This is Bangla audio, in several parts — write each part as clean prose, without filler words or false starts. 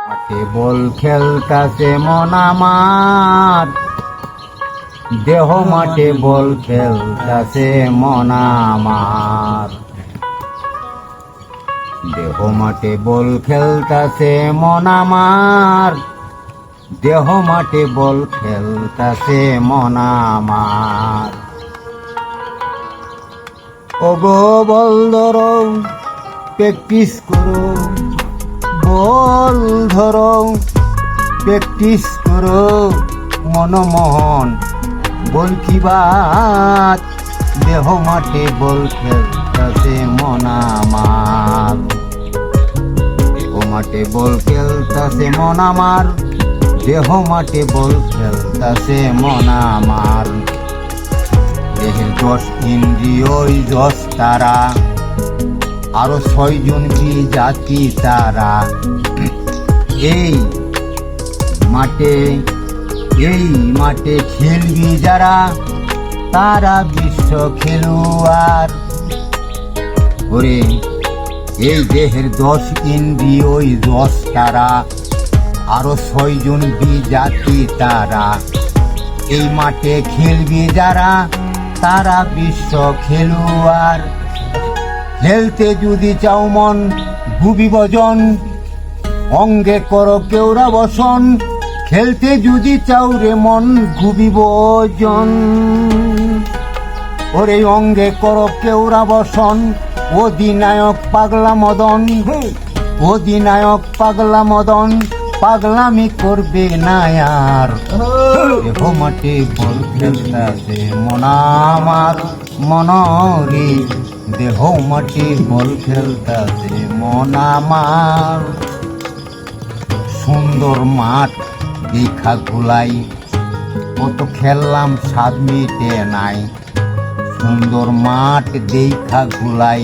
মাঠে বল খেলতাছে মন আমার, দেহ মাঠে বল খেলতাছে মন আমার। দেহ মাঠে বল খেলতাছে মন আমার, দেহ মাঠে বল খেলতাছে মন আমার। ওগো বল ধরো, প্র্যাকটিস করো, বল ধরো, প্র্যাকটিস করো, মনমোহন বল কি বাত, দেহ মাঠে বল খেলতাছে মন আমার। দেহ মাঠে বল খেলতাছে মন আমার, দেহ মাঠে বল খেলতাছে মন আমার। দেহের 10 ইন্দ্রিয় 10 তারা, আরো 6 জন কি জাতি তারা। এই মাঠে খেলবি যারা, তারা বিশ্ব খেলোয়াড়। ওরে এই দেহের 10 ইন্দ্রিয় 10 তারা, আরো 6 জন জাতি তারা। এই মাঠে খেলবি যারা, তারা বিশ্ব খেলোয়াড়। খেলতে যদি চাও মন ভুবি বজন, অঙ্গে করো কেউরা বসন। খেলতে যদি চাও রে মন ভুবি বজন, ওরে অঙ্গে করো কেউরা বসন। অধিনায়ক পাগলা মদন, অধিনায়ক পাগলা মদন, পাগলামি করবে না আর। দেহ মাঠে বল খেলতাছে মন আমার, মনরে দেহ মাঠে বল খেলতাছে মন আমার। সুন্দর মাঠ দেখা গুলাই, কত খেললাম স্বাদ মিটে নাই। সুন্দর মাঠ দেখা গুলাই,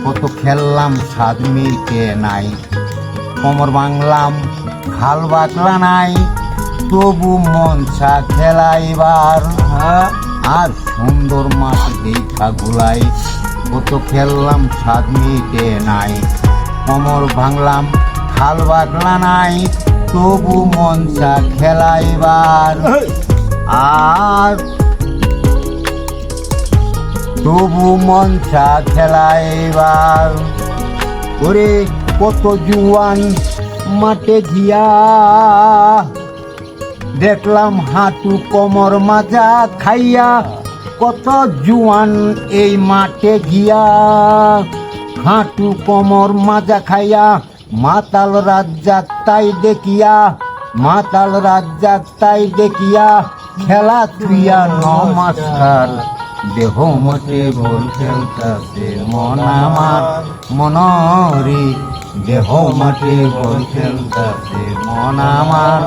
কত খেললাম স্বাদ মিটে নাই। কোমর বাংলাম খাল বাকলা নাই, তবু মনসা খেলাইবার। আর সুন্দর মাঠ দেখা গুলাই, কত খেললাম স্বাদ মিটে নাই। কোমর ভাঙলাম খাল বাকলা নাই, তবু মনসা খেলাইবার। আর তবু মনসা খেলাইবার। ওরে কত জুয়ান মাঠে গিয়া, দেখলাম হাঁটু কোমর মাজা খাইয়া। কত জুয়ান এই মাঠে গিয়া, হাঁটু কোমর মাজা খাইয়া। মাতাল রাজ্জাক তাই দেখিয়া, মাতাল রাজ্জাক তাই দেখিয়া, খেলা তুইয়া নমস্কার। দেহ মাঠে বল খেলতাছে মন আমার, মনরে দেহ মাঠে বল খেলতাছে মন আমার।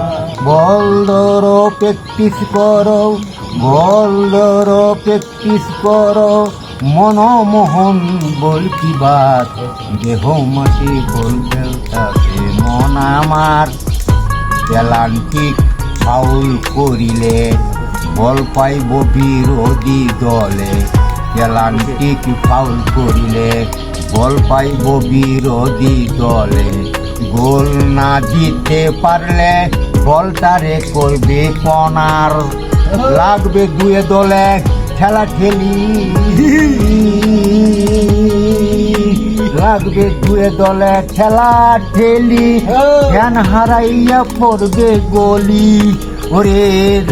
বল ধরো প্র্যাকটিস করো, বল ধরো প্র্যাকটিস করো, মনমোহন বল কি বাত, দেহ মাঠে বল খেলতাছে মন আমার। পেনাল্টিক ফাউল করিলে বল পাইব বিরোধী দলে। পেনাল্টিক ফাউল করিলে বল পাইব বিরোধী দলে। গোল না দিতে পারলে বলটারে করবে কর্নার। লাগবে দুয়ে দলে খেলা খেলি, লাগবে দুয়ে দলে খেলা ঠেলি। ধ্যান হারাইয়া পড়বে গলি, ওরে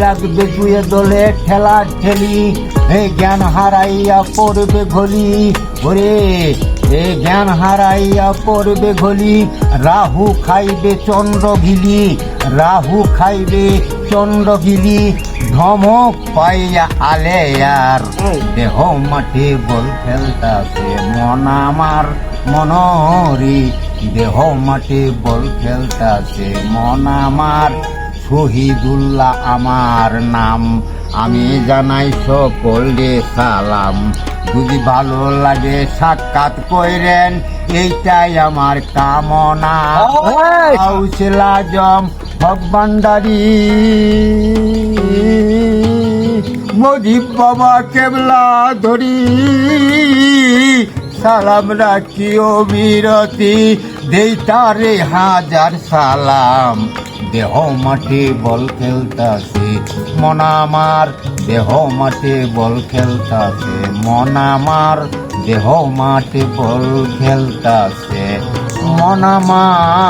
লাগবে দুয়ে দলে খেলা ঠেলি। জ্ঞান হারাইয়া পড়বে গলি, ওরে জ্ঞান হারাইয়া পড়বে গলি। রাহু খাইবে চন্দ্রঘিলি, রাহু খাইবে চন্দ্রঘিলি। ধমক পাইয়া আলে আর, দেহ মাঠে বল খেলতাছে মন আমার, মনরে দেহ মাঠে বল খেলতাছে মন আমার। শহীদুল্লাহ আমার নাম, আমি জানাই সকলে সালাম। যদি ভালো লাগে সাক্ষাৎ কইরেন, এইটাই আমার কামনা। গাউসুল আজম হক ভান্ডারী, মজিব বাবা কেবলা ধরি, সালাম রাখিও বিরতি দেই তারে হাজার সালাম দেহ মাঠে বল খেলতাছে মন আমার দেহ মাঠে বল খেলতাছে মন আমার দেহ মাঠে বল খেলতাছে মন আমার